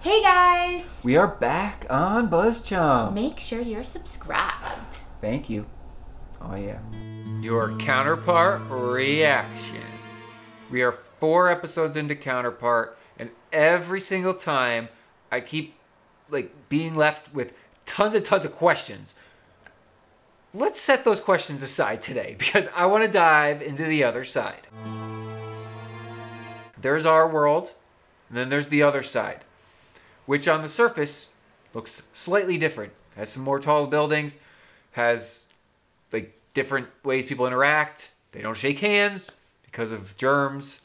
Hey guys! We are back on BuzzChomp. Make sure you're subscribed. Thank you. Oh yeah. Your Counterpart reaction. We are 4 episodes into Counterpart, and every single time I keep being left with tons of questions. Let's set those questions aside today because I want to dive into the other side. There's our world, and then there's the other side, which on the surface looks slightly different. Has some more tall buildings, has different ways people interact. They don't shake hands because of germs.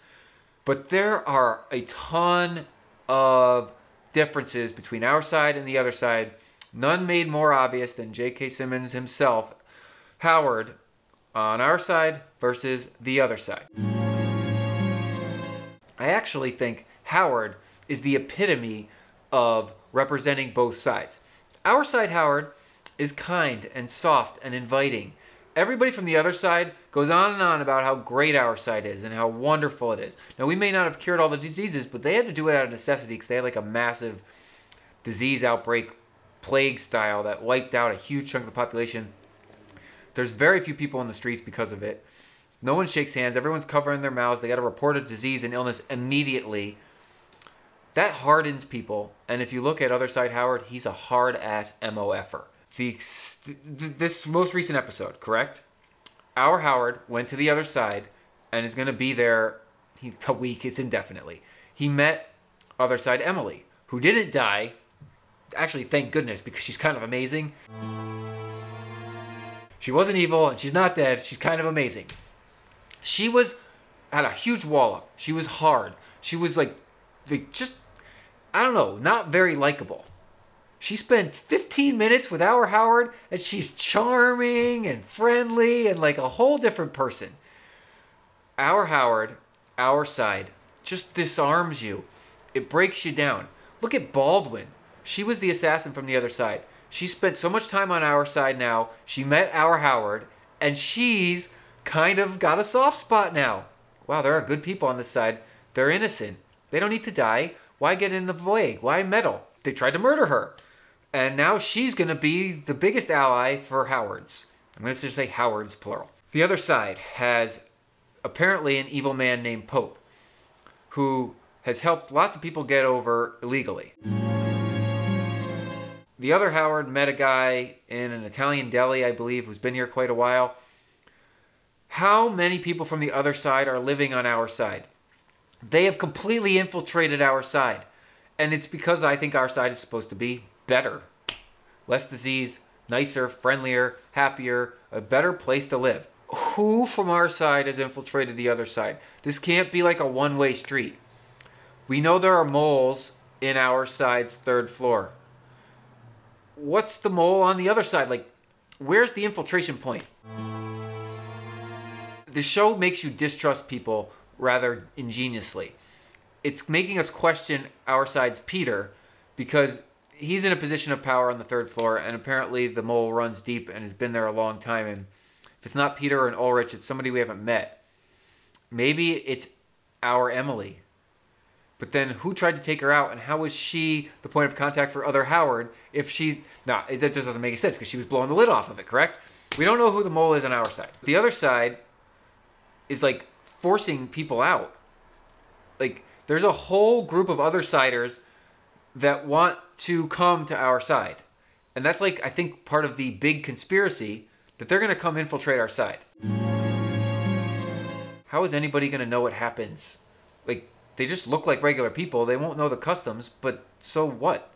But there are a ton of differences between our side and the other side. None made more obvious than J.K. Simmons himself, Howard, on our side versus the other side. I actually think Howard is the epitome of representing both sides. Our side, Howard, is kind and soft and inviting. Everybody from the other side goes on and on about how great our side is and how wonderful it is. Now, we may not have cured all the diseases, but they had to do it out of necessity because they had a massive disease outbreak, plague style, that wiped out a huge chunk of the population. There's very few people in the streets because of it. No one shakes hands. Everyone's covering their mouths. They got to report a disease and illness immediately. That hardens people. And if you look at other side Howard, he's a hard-ass MOFer. This most recent episode, correct? Our Howard went to the other side and is going to be there a week. It's indefinitely. He met other side Emily, who didn't die. Actually, thank goodness, because she's kind of amazing. She wasn't evil and she's not dead. She's kind of amazing. She had a huge wall up. She was hard. She was just, I don't know, not very likable. She spent 15 minutes with our Howard, and she's charming and friendly and a whole different person. Our Howard, our side, just disarms you. It breaks you down. Look at Baldwin. She was the assassin from the other side. She spent so much time on our side now. She met our Howard, and she's kind of got a soft spot now. Wow, there are good people on this side. They're innocent. They don't need to die. Why get in the way? Why meddle? They tried to murder her. And now she's going to be the biggest ally for Howards. I'm going to just say Howards, plural. The other side has apparently an evil man named Pope, who has helped lots of people get over illegally. The other Howard met a guy in an Italian deli, I believe, who's been here quite a while. How many people from the other side are living on our side? They have completely infiltrated our side. And it's because I think our side is supposed to be better. Less disease, nicer, friendlier, happier, a better place to live. Who from our side has infiltrated the other side? This can't be like a one-way street. We know there are moles in our side's 3rd floor. What's the mole on the other side? Where's the infiltration point? The show makes you distrust people rather ingeniously. It's making us question our side's Peter because he's in a position of power on the 3rd floor, and apparently the mole runs deep and has been there a long time. And if it's not Peter and Ulrich, it's somebody we haven't met. Maybe it's our Emily. But then who tried to take her out, and how was she the point of contact for other Howard if she... No, that just doesn't make any sense because she was blowing the lid off of it, correct? We don't know who the mole is on our side. The other side is forcing people out. There's a whole group of other siders that want to come to our side. And that's I think part of the big conspiracy that they're going to come infiltrate our side. How is anybody going to know what happens? They just look like regular people. They won't know the customs, but so what?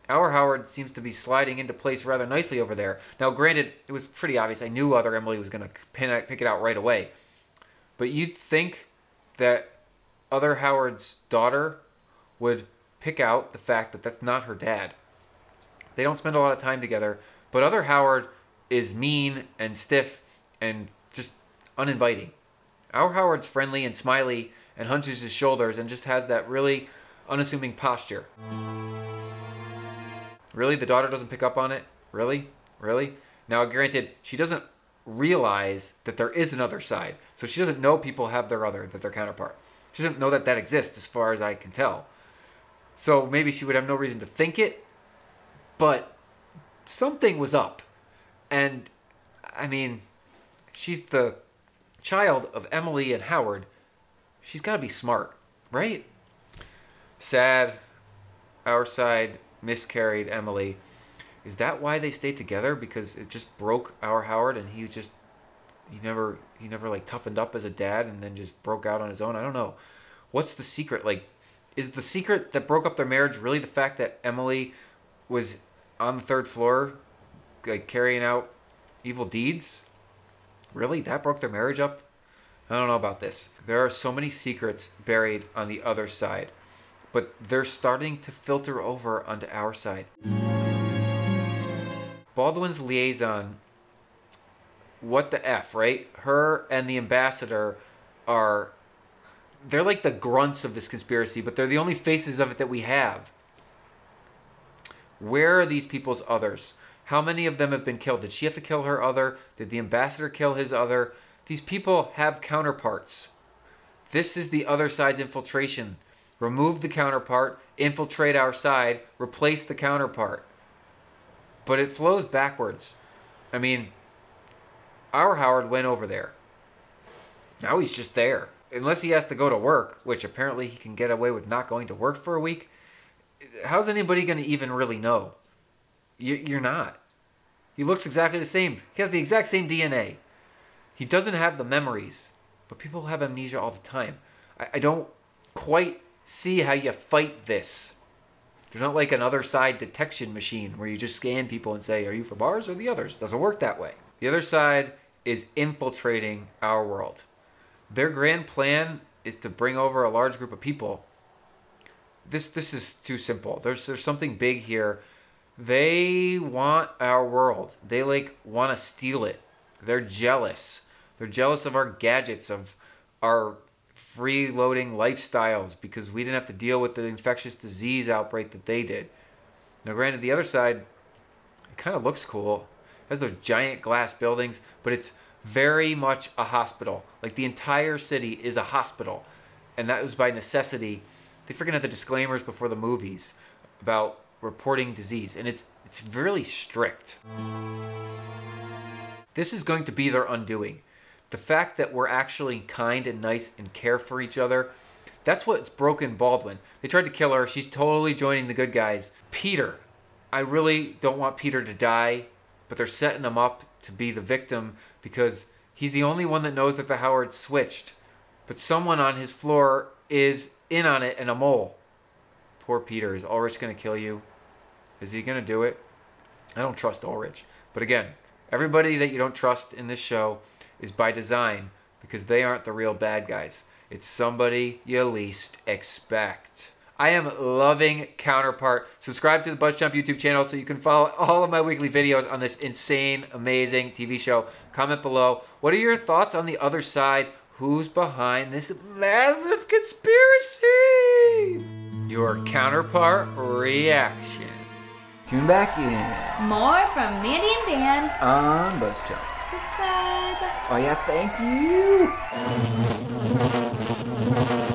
Our Howard seems to be sliding into place rather nicely over there. Now, granted, it was pretty obvious. I knew other Emily was going to pick it out right away. But you'd think that other Howard's daughter would pick out the fact that that's not her dad. They don't spend a lot of time together, but other Howard is mean and stiff and just uninviting. Our Howard's friendly and smiley and hunches his shoulders and just has that really unassuming posture. Really? The daughter doesn't pick up on it? Really? Really? Now, granted, she doesn't realize that there is another side, so she doesn't know people have their counterpart. She doesn't know that exists as far as I can tell. So maybe she would have no reason to think it. But something was up. And, I mean, she's the child of Emily and Howard. She's got to be smart, right? Sad. Our side miscarried Emily. Is that why they stayed together? Because it just broke our Howard and he never like toughened up as a dad and then just broke out on his own? I don't know. What's the secret? Like, is the secret that broke up their marriage really the fact that Emily was on the 3rd floor, like carrying out evil deeds? Really? That broke their marriage up? I don't know about this. There are so many secrets buried on the other side, but they're starting to filter over onto our side. Baldwin's liaison, what the F, right? Her and the ambassador they're like the grunts of this conspiracy, but they're the only faces of it that we have. Where are these people's others? How many of them have been killed? Did she have to kill her other? Did the ambassador kill his other? These people have counterparts. This is the other side's infiltration. Remove the counterpart, infiltrate our side, replace the counterpart. But it flows backwards. I mean, our Howard went over there. Now he's just there. Unless he has to go to work, which apparently he can get away with not going to work for a week. How's anybody going to even really know? You're not. He looks exactly the same. He has the exact same DNA. He doesn't have the memories. But people have amnesia all the time. I don't quite see how you fight this. There's not like an other side detection machine where you just scan people and say, are you from ours or the others? It doesn't work that way. The other side is infiltrating our world. Their grand plan is to bring over a large group of people. This is too simple. There's something big here. They want our world. They want to steal it. They're jealous. They're jealous of our gadgets, of our freeloading lifestyles, because we didn't have to deal with the infectious disease outbreak that they did. Now, granted, the other side, it kind of looks cool. It has those giant glass buildings, but it's very much a hospital. Like, the entire city is a hospital. And that was by necessity. They freaking had the disclaimers before the movies about reporting disease. And it's really strict. This is going to be their undoing. The fact that we're actually kind and nice and care for each other, that's what's broken Baldwin. They tried to kill her. She's totally joining the good guys. Peter. I really don't want Peter to die, but they're setting him up to be the victim because he's the only one that knows that the Howard switched. But someone on his floor is in on it and a mole. Poor Peter. Is Ulrich going to kill you? Is he going to do it? I don't trust Ulrich. But again, everybody that you don't trust in this show is by design because they aren't the real bad guys. It's somebody you least expect. I am loving Counterpart. Subscribe to the BuzzChomp YouTube channel so you can follow all of my weekly videos on this insane, amazing TV show. Comment below. What are your thoughts on the other side? Who's behind this massive conspiracy? Your Counterpart reaction. Tune back in More from Mandy and Dan. on BuzzChomp. Subscribe. Oh yeah, thank you.